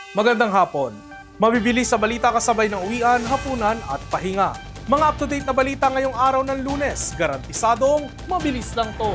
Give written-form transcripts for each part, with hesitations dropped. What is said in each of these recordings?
Magandang hapon. Mabibilis sa balita kasabay ng uwian, hapunan at pahinga. Mga up-to-date na balita ngayong araw ng Lunes, garantisadong mabilis lang to.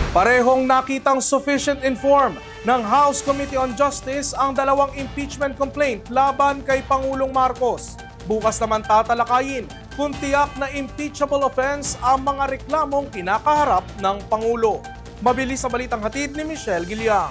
Parehong nakitang sufficient inform ng House Committee on Justice ang dalawang impeachment complaint laban kay Pangulong Marcos. Bukas naman tatalakayin kung tiyak na impeachable offense ang mga reklamong kinakaharap ng Pangulo. Mabilis sa balitang hatid ni Michelle Giliang.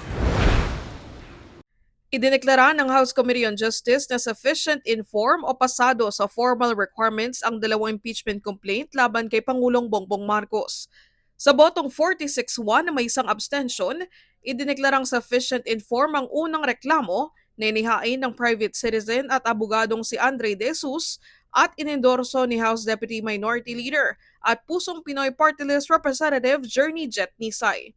Idineklara ng House Committee on Justice na sufficient inform o pasado sa formal requirements ang dalawang impeachment complaint laban kay Pangulong Bongbong Marcos. Sa botong 46-1 na may isang abstention, idineklarang sufficient inform ang unang reklamo na inihain ng private citizen at abogadong si Andre De Jesus at inendorso ni House Deputy Minority Leader at Pusong Pinoy Party List Representative Journey Jet Nisay.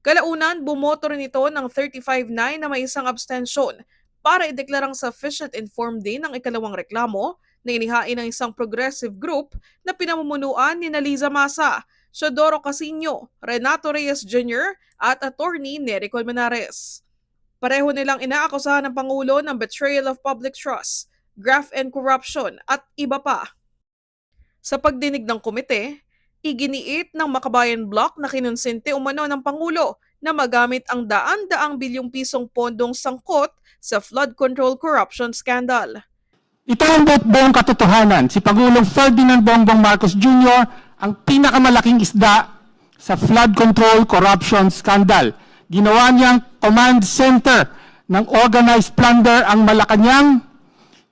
Kalaunan, bumoto rin ito ng 35-9 na may isang abstention para ideklarang sufficient inform din ang ikalawang reklamo na inihain ng isang progressive group na pinamumunuan ni Liza Masa, Teodoro Casino, Renato Reyes Jr. at Attorney Nery Colmenares. Pareho nilang inaakusahan ng Pangulo ng betrayal of public trust, graft and corruption at iba pa. Sa pagdinig ng komite, iginiit ng Makabayan Bloc na kinonsente umano ng Pangulo na magamit ang daan-daang bilyong pisong pondong sangkot sa flood control corruption scandal. Ito ang buong katotohanan. Si Pangulong Ferdinand Bongbong Marcos Jr. ang pinakamalaking isda sa flood control corruption scandal. Ginawa niyang command center ng organized plunder ang Malacanang.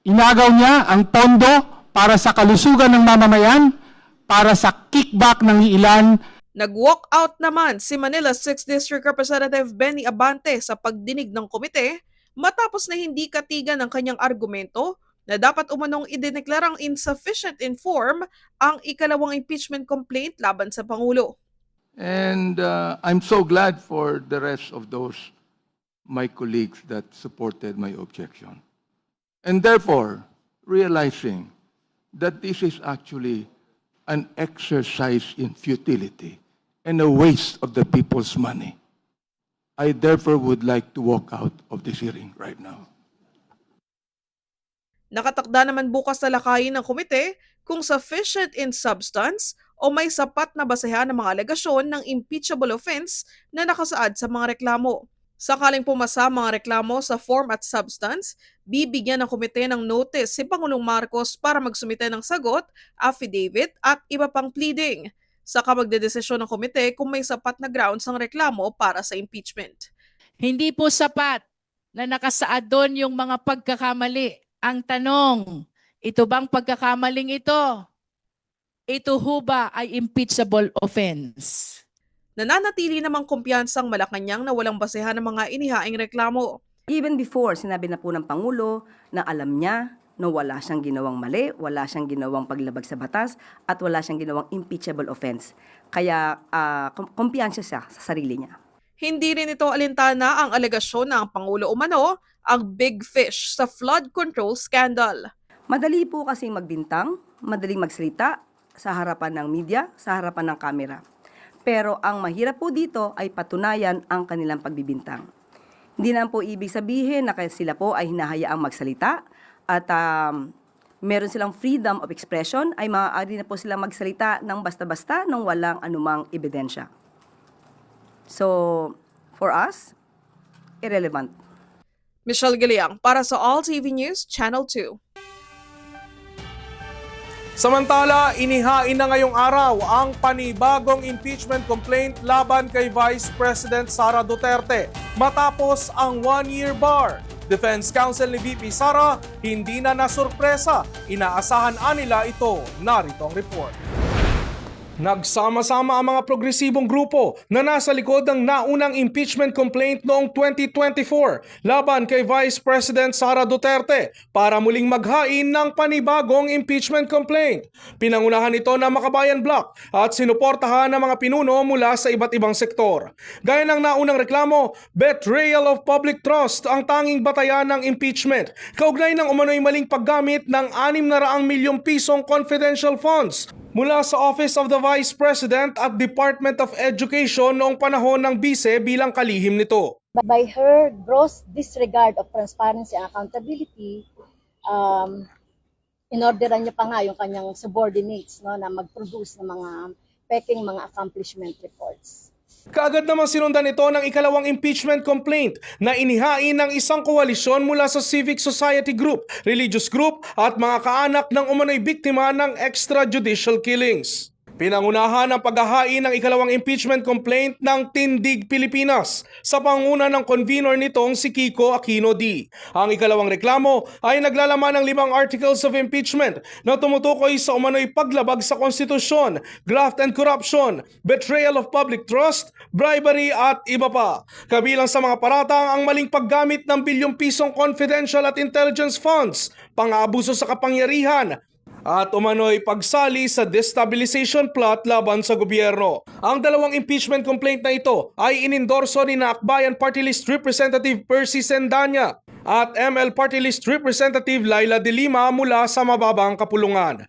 Inagaw niya ang pondo para sa kalusugan ng mamamayan, para sa kickback ng ilan. Nag-walk out naman si Manila 6th District Representative Benny Abante sa pagdinig ng komite matapos na hindi katigan ng kanyang argumento na dapat umanong idineklarang insufficient inform ang ikalawang impeachment complaint laban sa Pangulo. And I'm so glad for the rest of those, my colleagues, that supported my objection. And therefore, realizing that this is actually an exercise in futility and a waste of the people's money, I therefore would like to walk out of this hearing right now. Nakatakda naman bukas na lakayin ng komite kung sufficient in substance o may sapat na basehan ng mga alegasyon ng impeachable offense na nakasaad sa mga reklamo. Sakaling pumasa mga reklamo sa form at substance, bibigyan ng komite ng notice si Pangulong Marcos para magsumite ng sagot, affidavit at iba pang pleading. Saka magdedesisyon ng komite kung may sapat na grounds ang reklamo para sa impeachment. Hindi po sapat na nakasaad doon yung mga pagkakamali. Ang tanong, ito bang pagkakamaling ito ho ba ay impeachable offense? Nananatili namang kumpiyansang Malacanang na walang basehan ng mga inihaing reklamo. Even before, sinabi na po ng Pangulo na alam niya na wala siyang ginawang mali, wala siyang ginawang paglabag sa batas, at wala siyang ginawang impeachable offense. Kaya kumpiyansa siya sa sarili niya. Hindi rin ito alintana ang alegasyon na ang Pangulo umano ang big fish sa flood control scandal. Madali po kasing magbintang, madaling magsalita sa harapan ng media, sa harapan ng kamera. Pero ang mahirap po dito ay patunayan ang kanilang pagbibintang. Hindi na po ibig sabihin na sila po ay hinahayaang magsalita at meron silang freedom of expression, ay maaari na po silang magsalita ng basta-basta nang walang anumang ebidensya. So, for us, irrelevant. Michelle Giliang para sa All TV News, Channel 2. Samantala, inihain na ngayong araw ang panibagong impeachment complaint laban kay Vice President Sara Duterte matapos ang one-year bar. Defense Counsel ni VP Sara hindi na nasurpresa. Inaasahan nila ito. Narito ang report. Nagsama-sama ang mga progresibong grupo na nasa likod ng naunang impeachment complaint noong 2024 laban kay Vice President Sara Duterte para muling maghain ng panibagong impeachment complaint. Pinangunahan ito ng Makabayan Bloc at sinuportahan ng mga pinuno mula sa iba't ibang sektor. Gaya ng naunang reklamo, betrayal of public trust ang tanging batayan ng impeachment, kaugnay ng umano'y maling paggamit ng 600 milyong pisong confidential funds mula sa Office of the Vice President at Department of Education noong panahon ng bise bilang kalihim nito. By her gross disregard of transparency and accountability, inorderan niya pa nga yung kanyang subordinates, no, na mag-produce ng mga peking mga accomplishment reports. Kaagad namang sinundan ito ng ikalawang impeachment complaint na inihain ng isang koalisyon mula sa civic society group, religious group at mga kaanak ng umano'y biktima ng extrajudicial killings. Pinangunahan ang paghahain ng ikalawang impeachment complaint ng Tindig Pilipinas sa panguna ng convener nitong si Kiko Aquino D. Ang ikalawang reklamo ay naglalaman ng 5 articles of impeachment na tumutukoy sa umano'y paglabag sa konstitusyon, graft and corruption, betrayal of public trust, bribery at iba pa. Kabilang sa mga paratang ang maling paggamit ng bilyong pisong confidential at intelligence funds, pang-aabuso sa kapangyarihan, at umano'y pagsali sa destabilization plot laban sa gobyerno. Ang dalawang impeachment complaint na ito ay inendorso ni Akbayan Party List Representative Percy Sendanya at ML Party List Representative Laila De Lima mula sa mababang kapulungan.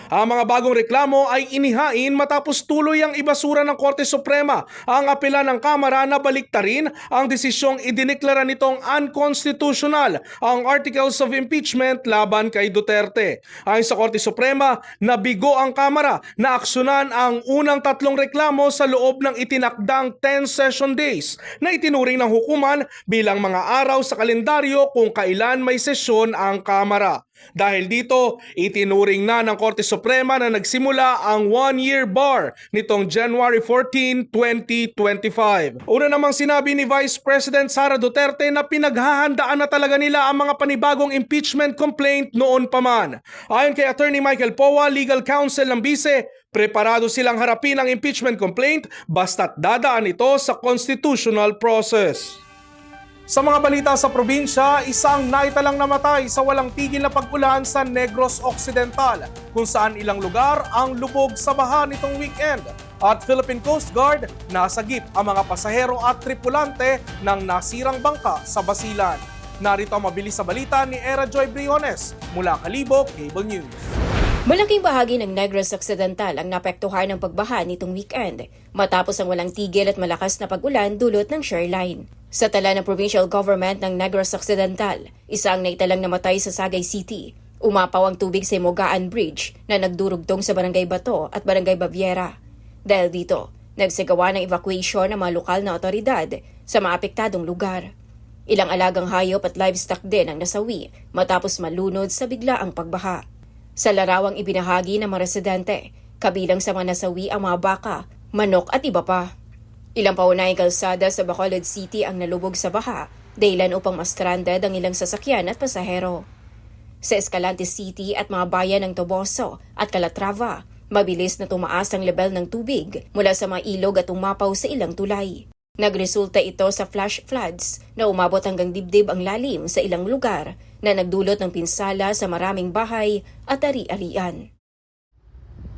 Ang mga bagong reklamo ay inihain matapos tuloy ang ibasura ng Korte Suprema ang apela ng Kamara na baliktarin ang desisyong idineklara nitong unconstitutional ang articles of impeachment laban kay Duterte. Ayon sa Korte Suprema, nabigo ang Kamara na aksyonan ang unang 3 reklamo sa loob ng itinakdang 10 session days na itinuring ng hukuman bilang mga araw sa kalendaryo kung kailan may sesyon ang Kamara. Dahil dito, itinuring na ng Korte Suprema na nagsimula ang 1-year bar nitong January 14, 2025. Una namang sinabi ni Vice President Sara Duterte na pinaghahandaan na talaga nila ang mga panibagong impeachment complaint noon pa man. Ayon kay Attorney Michael Powa, Legal Counsel ng Bise, preparado silang harapin ang impeachment complaint basta't dadaan ito sa constitutional process. Sa mga balita sa probinsya, isang naitalang namatay sa walang tigil na pag-ulan sa Negros Occidental, kung saan ilang lugar ang lubog sa baha nitong weekend. At Philippine Coast Guard, nasagip ang mga pasahero at tripulante ng nasirang bangka sa Basilan. Narito ang mabilis sa balita ni Era Joy Briones mula Kalibo Cable News. Malaking bahagi ng Negros Occidental ang naapektuhan ng pagbaha nitong weekend matapos ang walang tigil at malakas na pag-ulan dulot ng shoreline. Sa tala ng provincial government ng Negros Occidental, isang naitalang namatay sa Sagay City. Umapaw ang tubig sa Mogaan Bridge na nagdurugtong sa Barangay Bato at Barangay Baviera. Dahil dito, nagsagawa ng evacuation ng mga lokal na otoridad sa maapektadong lugar. Ilang alagang hayop at livestock din ang nasawi matapos malunod sa biglaang pagbaha. Sa larawang ibinahagi ng mga residente, kabilang sa mga nasawi ang mga baka, manok at iba pa. Ilang paunahing kalsada sa Bacolod City ang nalubog sa baha, dahilan upang ma-stranded ang ilang sasakyan at pasahero. Sa Escalante City at mga bayan ng Toboso at Calatrava, mabilis na tumaas ang level ng tubig mula sa mga ilog at umapaw sa ilang tulay. Nagresulta ito sa flash floods na umabot hanggang dibdib ang lalim sa ilang lugar na nagdulot ng pinsala sa maraming bahay at ari-arian.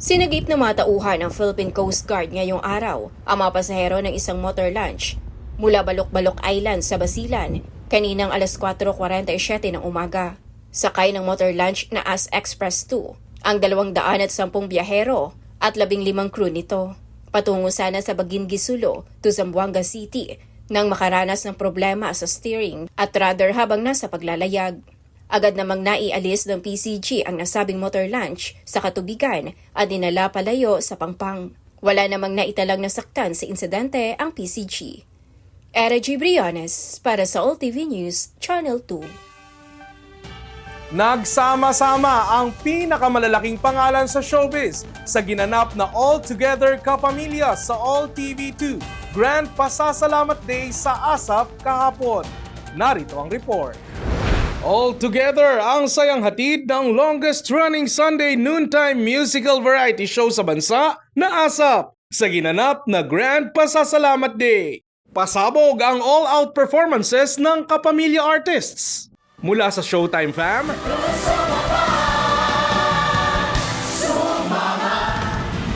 Sinagip na matauhan ng Philippine Coast Guard ngayong araw ang mga pasahero ng isang motor launch mula Balok-Balok Island sa Basilan kaninang alas 4:47 ng umaga. Sakay ng motor launch na AS Express 2 ang 210 biyahero at 15 crew nito. Patungo sana sa Baguingisulo to Zamboanga City nang makaranas ng problema sa steering at rudder habang nasa paglalayag. Agad namang naialis ng PCG ang nasabing motor launch sa katubigan at dinala palayo sa Pangpang. Wala namang naitalang nasaktan sa insidente ang PCG. Era G. Briones para sa All TV News, Channel 2. Nagsama-sama ang pinakamalalaking pangalan sa showbiz sa ginanap na All Together Kapamilya sa All TV2 Grand Pasasalamat Day sa ASAP kahapon. Narito ang report. All together, ang sayang hatid ng longest-running Sunday noontime musical variety show sa bansa na ASAP sa ginanap na Grand Pasasalamat Day. Pasabog ang all-out performances ng kapamilya artists. Mula sa Showtime fam,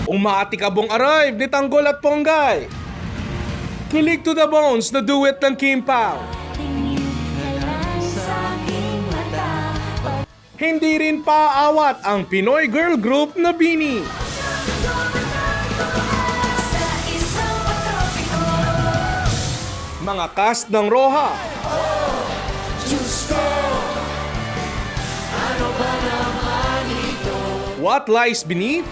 umaatikabong arrive ni Tanggol at Ponggay. Kilig to the bones na duet ng Kim Pao. Hindi rin paawat ang Pinoy girl group na BINI. Mga cast ng Roja. What Lies Beneath?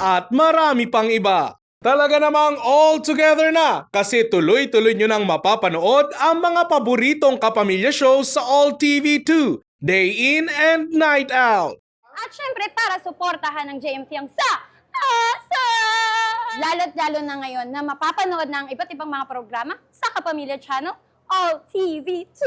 At marami pang iba. Talaga namang all together na kasi tuloy-tuloy nyo nang mapapanood ang mga paboritong kapamilya shows sa All TV2, day in and night out. At syempre, para suportahan ng JMT ang sa ASA! Lalo't lalo na ngayon na mapapanood ng iba't ibang mga programa sa Kapamilya Channel, All TV2!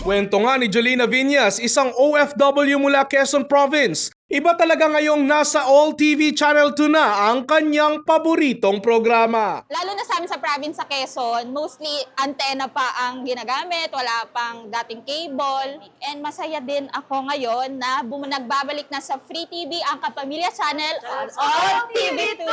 Kwento nga ni Jolina Viñas, isang OFW mula Quezon Province. Iba talaga ngayong nasa All TV Channel 2 na ang kanyang paboritong programa. Lalo na sa amin sa province sa Quezon, mostly antena pa ang ginagamit, wala pang dating cable. And masaya din ako ngayon na nagbabalik na sa Free TV ang Kapamilya Channel on All TV2.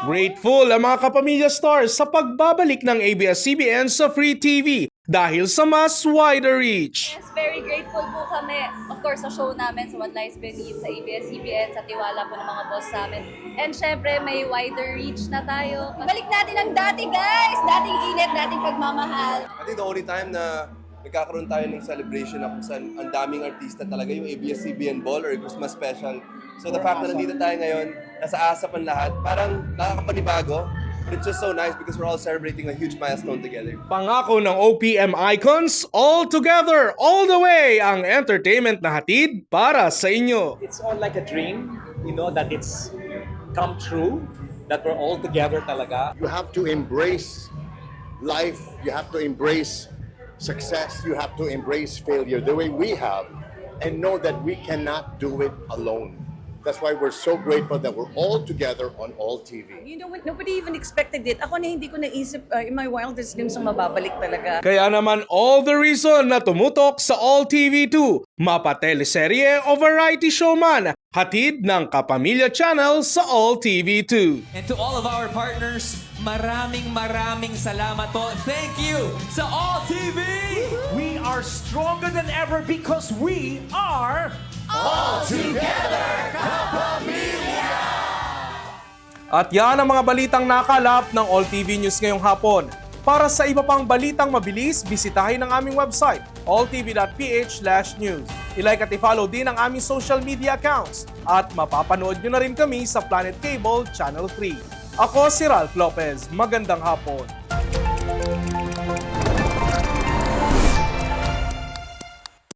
Grateful ang mga kapamilya stars sa pagbabalik ng ABS-CBN sa Free TV dahil sa mas wider reach. Yes, very grateful po kami. Of course, sa show namin, sa What Lies Beneath, sa ABS-CBN, sa tiwala po ng mga boss namin. And syempre, may wider reach na tayo. Balik natin ang dati, guys! Dating init, dating pagmamahal. I think the only time na nagkakaroon tayo ng celebration na kung saan ang daming artista talaga yung ABS-CBN Ball or Christmas Special. So the fact na nandito tayo ngayon, nasa ASAP ang lahat, parang nakakapanibago. But it's just so nice because we're all celebrating a huge milestone together. Pangako ng OPM icons, all together, all the way ang entertainment na hatid para sa inyo. It's all like a dream, you know, that it's come true, that we're all together talaga. You have to embrace life, you have to embrace success, you have to embrace failure the way we have and know that we cannot do it alone. That's why we're so grateful that we're all together on All TV. You know what? Nobody even expected it. Ako na hindi ko naisip in my wildest dreams ang mababalik talaga. Kaya naman all the reason na tumutok sa All TV2, mapateleserye o variety show man, hatid ng Kapamilya Channel sa All TV2. And to all of our partners, maraming salamat po. Thank you sa All TV! We are stronger than ever because we are All Together Kapamilya! At yan ang mga balitang nakalap ng All TV News ngayong hapon. Para sa iba pang balitang mabilis, bisitahin ang aming website, alltv.ph/news. I-like at i-follow din ang aming social media accounts at mapapanood nyo na rin kami sa Planet Cable Channel 3. Ako si Ralph Lopez. Magandang hapon.